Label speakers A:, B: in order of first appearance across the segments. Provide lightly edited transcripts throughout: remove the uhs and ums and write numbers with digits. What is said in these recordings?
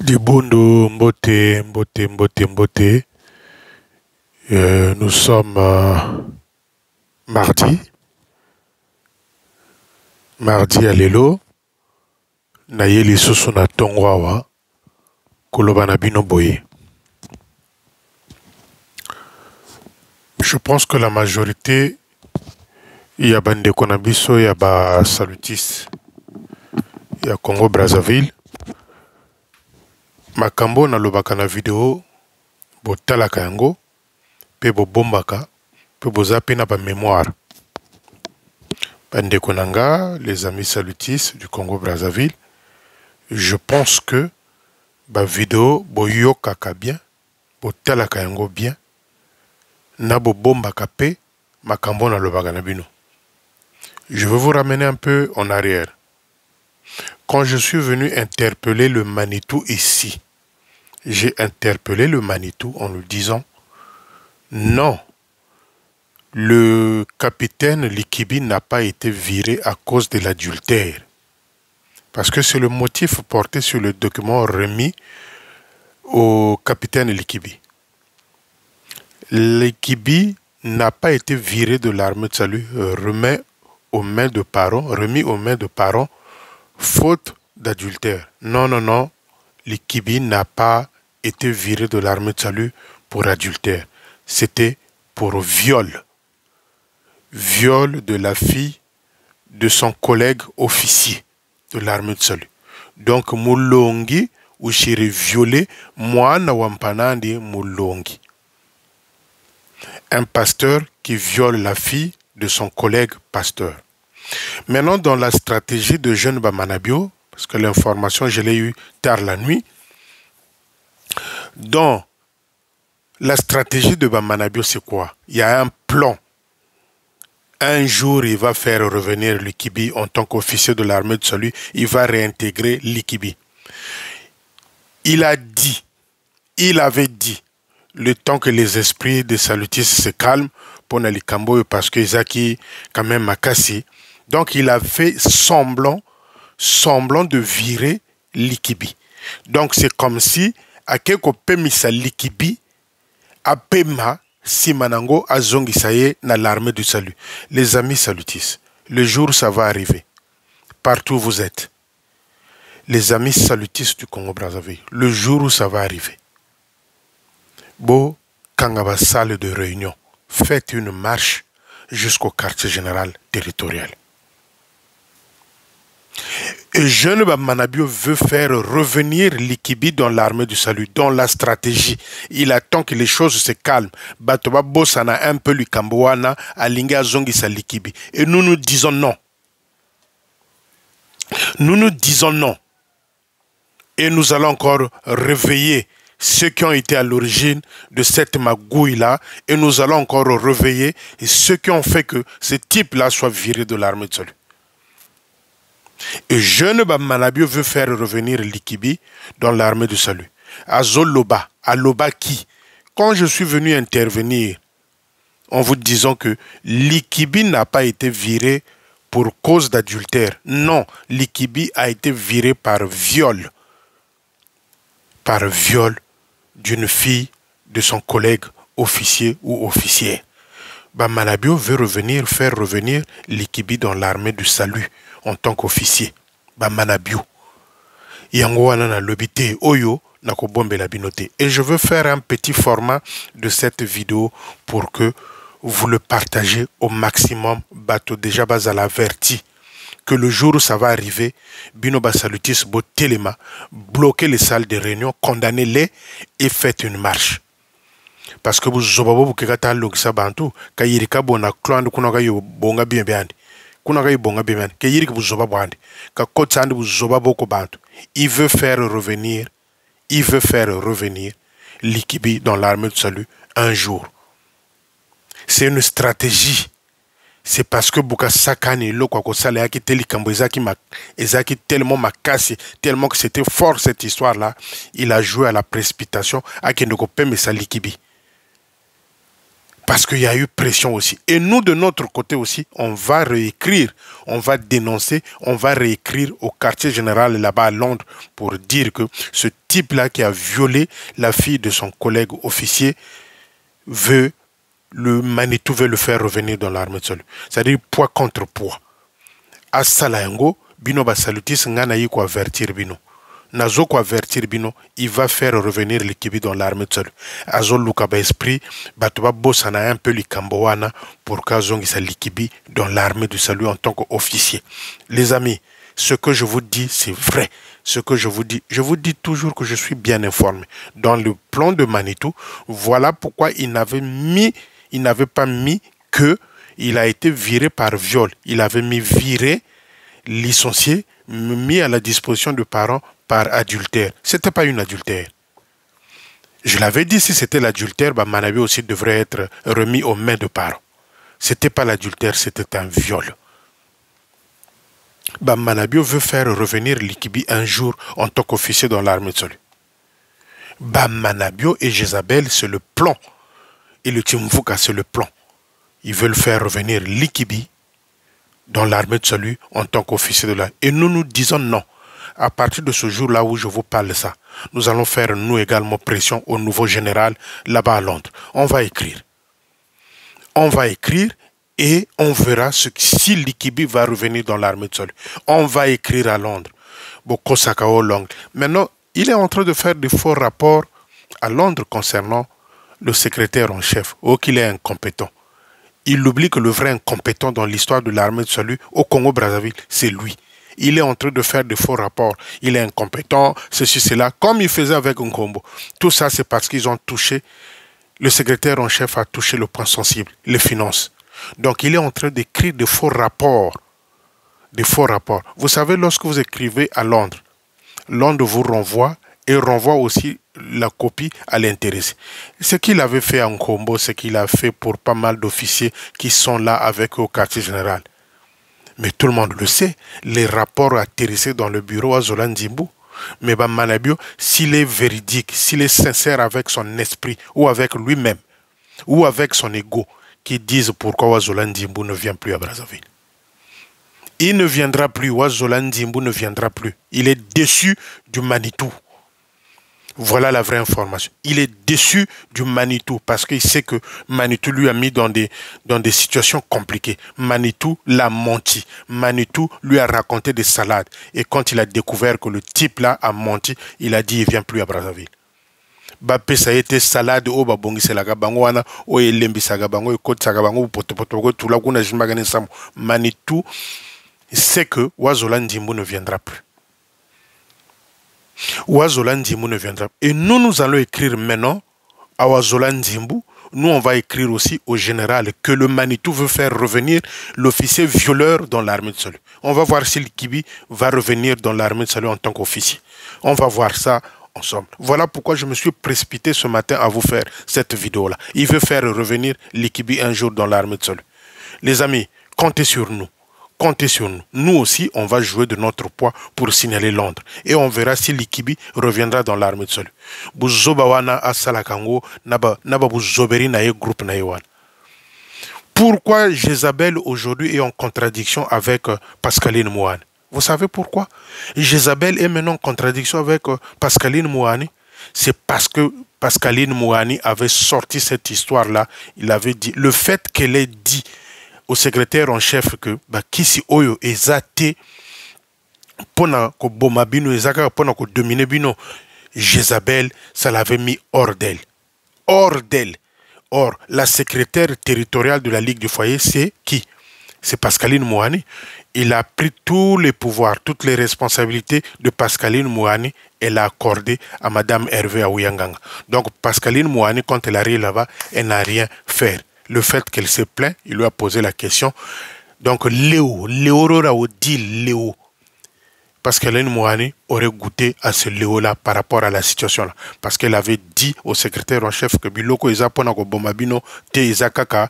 A: Dibondo, Mbote, Mbote, Mbote, Mbote. Nous sommes mardi. Mardi à Lelo. Nayeli Susuna Tongwawa. Kolobana Bino Boye. Je pense que la majorité, il y a Bande Konabiso, il y a Salutis, il y a Congo Brazzaville. Makambo na lobaka na vidéo, botalaka yango, pe bobombaka, pe bozape na ba mémoire. Bande Konanga, les amis Salutis du Congo Brazzaville, je pense que ba vidéo boyokaka bien, botalaka yango bien, na bobombaka pe makambo na lobaka na bino. Je veux vous ramener un peu en arrière. Quand je suis venu interpeller le Manitou ici, j'ai interpellé le Manitou en lui disant non, le capitaine Likibi n'a pas été viré à cause de l'adultère. Parce que c'est le motif porté sur le document remis au capitaine Likibi. Likibi n'a pas été viré de l'armée de salut, remis aux mains de parents, faute d'adultère. Non, non, non. Likibi n'a pas été viré de l'armée de salut pour adultère. C'était pour viol. Viol de la fille de son collègue officier de l'armée de salut. Donc, Moulongi, ou chéri violé, moi, na wampanandi Moulongi. Un pasteur qui viole la fille de son collègue pasteur. Maintenant, dans la stratégie de Jeune Bamanabio, parce que l'information, je l'ai eue tard la nuit, dans la stratégie de Bamanabio, c'est quoi? Il y a un plan. Un jour, il va faire revenir Likibi en tant qu'officier de l'armée de salut. Il va réintégrer Likibi. Il avait dit, le temps que les esprits de Salutis se calment, pour Nalikambo, parce que Zaki, quand même, m'a cassé. Donc, il a fait semblant de virer Likibi. Donc, c'est comme si, à quelque pemisa Likibi, à Pema, Simanango, à Zongisaye, dans l'armée du salut. Les amis Salutis, le jour ça va arriver. Partout où vous êtes. Les amis Salutis du Congo Brazzaville, le jour où ça va arriver. Bo, Kangaba salle de réunion. Faites une marche jusqu'au quartier général territorial. Et Jeune Bamanabio veut faire revenir Likibi dans l'armée du salut, dans la stratégie. Il attend que les choses se calment. Batoba Bossana un peu Likamboana, Alinga Zongisa Likibi. Et nous nous disons non. Nous nous disons non. Et nous allons encore réveiller ceux qui ont été à l'origine de cette magouille-là, et nous allons encore réveiller ceux qui ont fait que ce type-là soit viré de l'armée de salut. Et Jeune Bamanabio veut faire revenir Likibi dans l'armée de salut. À Zoloba, à Lobaki, quand je suis venu intervenir en vous disant que Likibi n'a pas été viré pour cause d'adultère. Non, Likibi a été viré par viol. Par viol d'une fille de son collègue officier ou officière. Bamanabio veut faire revenir Likibi dans l'armée du salut en tant qu'officier. Bamanabio. Yango wana na lobité oyo na ko bombe la binoté. Et je veux faire un petit format de cette vidéo pour que vous le partagez au maximum. Bato déjà bas à l'averti que le jour où ça va arriver, Bino Salutis Botelema, bloquez les salles de réunion, condamnez-les et faites une marche. Parce que vous zobabo vous kekata logisa bantu, ka yirika bona clan kunaga yo bonga bien bien. Kunaga yo bonga bien bien. Ka yirika vous zobabo andi. Ka kotsandi vous zobabo ko bantu. Il veut faire revenir Likibi dans l'armée de salut un jour. C'est une stratégie. C'est parce que Buka Sakani lo kwa kosala yaki teli kambo ezaki tellement makasi, tellement que c'était fort cette histoire là, il a joué à la précipitation à Kendoko Pemesa Likibi. Parce qu'il y a eu pression aussi. Et nous, de notre côté aussi, on va réécrire, on va dénoncer, on va réécrire au quartier général là-bas à Londres pour dire que ce type-là qui a violé la fille de son collègue officier le Manitou veut le faire revenir dans l'armée de salut. C'est-à-dire poids contre poids. À Salayango, Bino va salutis ngana yi ko avertir Bino. Nazo ko avertir Bino, il va faire revenir l'équipe dans l'armée de salut. Azol Lukaba esprit, batuba bossana un peu likambowana pour qu'Azong sa likibi dans l'armée du salut en tant qu'officier. Les amis, ce que je vous dis, c'est vrai. Ce que je vous dis toujours que je suis bien informé. Dans le plan de Manitou, voilà pourquoi il n'avait pas mis que il a été viré par viol. Il avait mis viré, licencié, mis à la disposition de parents par adultère. Ce n'était pas une adultère. Je l'avais dit, si c'était l'adultère, Manabi aussi devrait être remis aux mains de parents. Ce n'était pas l'adultère, c'était un viol. Manabio veut faire revenir Likibi un jour en tant qu'officier dans l'armée de salut. Manabio et Jézabel, c'est le plan. Et le Timvuka, c'est le plan. Ils veulent faire revenir Likibi dans l'armée de salut en tant qu'officier de l'armée. Et nous disons non. À partir de ce jour-là où je vous parle de ça, nous allons faire nous également pression au nouveau général là-bas à Londres. On va écrire. On va écrire. Et on verra si Likibi va revenir dans l'armée de salut. On va écrire à Londres. Maintenant, il est en train de faire des faux rapports à Londres concernant le secrétaire en chef. Oh, qu'il est incompétent. Il oublie que le vrai incompétent dans l'histoire de l'armée de salut au Congo-Brazzaville, c'est lui. Il est en train de faire des faux rapports. Il est incompétent, ceci, cela, comme il faisait avec Nkombo. Tout ça, c'est parce qu'ils ont touché, le secrétaire en chef a touché le point sensible, les finances. Donc, il est en train d'écrire des faux rapports. Des faux rapports. Vous savez, lorsque vous écrivez à Londres, Londres vous renvoie et renvoie aussi la copie à l'intéressé. Ce qu'il avait fait en Combo, ce qu'il a fait pour pas mal d'officiers qui sont là avec eux au quartier général. Mais tout le monde le sait, les rapports atterrissés dans le bureau à Zola Nzimbu. Mais Manabio, s'il est véridique, s'il est sincère avec son esprit ou avec lui-même, ou avec son ego, qui disent pourquoi Wazola Nzimbu ne vient plus à Brazzaville. Il ne viendra plus, Wazola Nzimbu ne viendra plus. Il est déçu du Manitou. Voilà la vraie information. Il est déçu du Manitou parce qu'il sait que Manitou lui a mis dans des situations compliquées. Manitou l'a menti. Manitou lui a raconté des salades. Et quand il a découvert que le type là a menti, il a dit il ne vient plus à Brazzaville. Bape ça a été salade au babongi selaga bango wana o elembi saga bango ko tsaga bango potopoto ko tula kuna jimagane sam Manitou c'est que Wazola Nzimbu ne viendra plus. Wazola Nzimbu ne viendra plus. Et nous allons écrire maintenant à Wazola Nzimbu. Nous on va écrire aussi au général que le Manitou veut faire revenir l'officier violeur dans l'armée de salut. On va voir si le Kibi va revenir dans l'armée de salut en tant qu'officier. On va voir ça ensemble. Voilà pourquoi je me suis précipité ce matin à vous faire cette vidéo-là. Il veut faire revenir Likibi un jour dans l'armée de salut. Les amis, comptez sur nous. Comptez sur nous. Nous aussi, on va jouer de notre poids pour signaler Londres. Et on verra si Likibi reviendra dans l'armée de salut. Buzobawana asalakango naba buzoberi na groupe na yewan. Pourquoi Jézabel aujourd'hui est en contradiction avec Pascaline Mouane? Vous savez pourquoi Jézabel est maintenant en contradiction avec Pascaline Mouani? C'est parce que Pascaline Mouani avait sorti cette histoire-là. Il avait dit, le fait qu'elle ait dit au secrétaire en chef que Kisi Oyo ezate pona ko bomabino ezaka pona ko dominer bino, Jézabel, ça l'avait mis hors d'elle. Hors d'elle. Or, la secrétaire territoriale de la Ligue du Foyer, c'est qui? C'est Pascaline Mouani. Il a pris tous les pouvoirs, toutes les responsabilités de Pascaline Mouani, elle a accordé à Madame Hervé Aouyanganga. Donc Pascaline Mouani, quand elle arrive là-bas, elle n'a rien fait. Le fait qu'elle se plaint, il lui a posé la question. Donc Léo dit Léo. Pascaline Mouani aurait goûté à ce Léo-là par rapport à la situation-là. Parce qu'elle avait dit au secrétaire en chef que Biloko Ezapona Bomabino Te Ezakaka,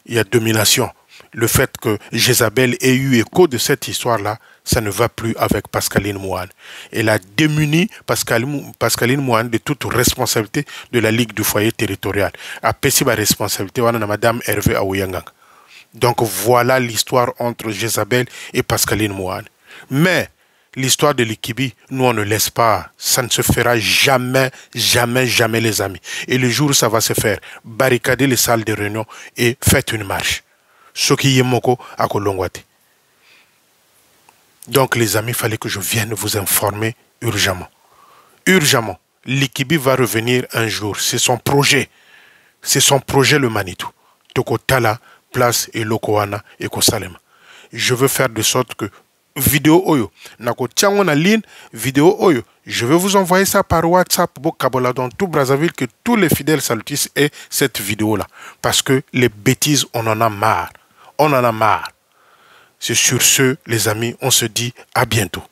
A: il y a domination. Le fait que Jézabel ait eu écho de cette histoire-là, ça ne va plus avec Pascaline Mouane. Elle a démuni Pascaline Mouane de toute responsabilité de la Ligue du foyer territorial. A pesé la responsabilité de Madame Hervé Aouyangang. Donc voilà l'histoire entre Jézabel et Pascaline Mouane. Mais l'histoire de l'Ikibi, nous on ne laisse pas. Ça ne se fera jamais, jamais, jamais les amis. Et le jour où ça va se faire, barricadez les salles de réunion et faites une marche. Ce qui est moko à Kolongwate. Donc les amis, il fallait que je vienne vous informer urgemment. Urgemment. L'Ikibi va revenir un jour. C'est son projet. C'est son projet le Manitou. Toko Tala, Place et Lokoana et Kosalema. Je veux faire de sorte que vidéo oyo, nako tiango na ligne, vidéo oyo, je vais vous envoyer ça par WhatsApp, Bokabola, dans tout Brazzaville, que tous les fidèles salutistes aient cette vidéo-là. Parce que les bêtises, on en a marre. On en a marre. C'est sur ce, les amis, on se dit à bientôt.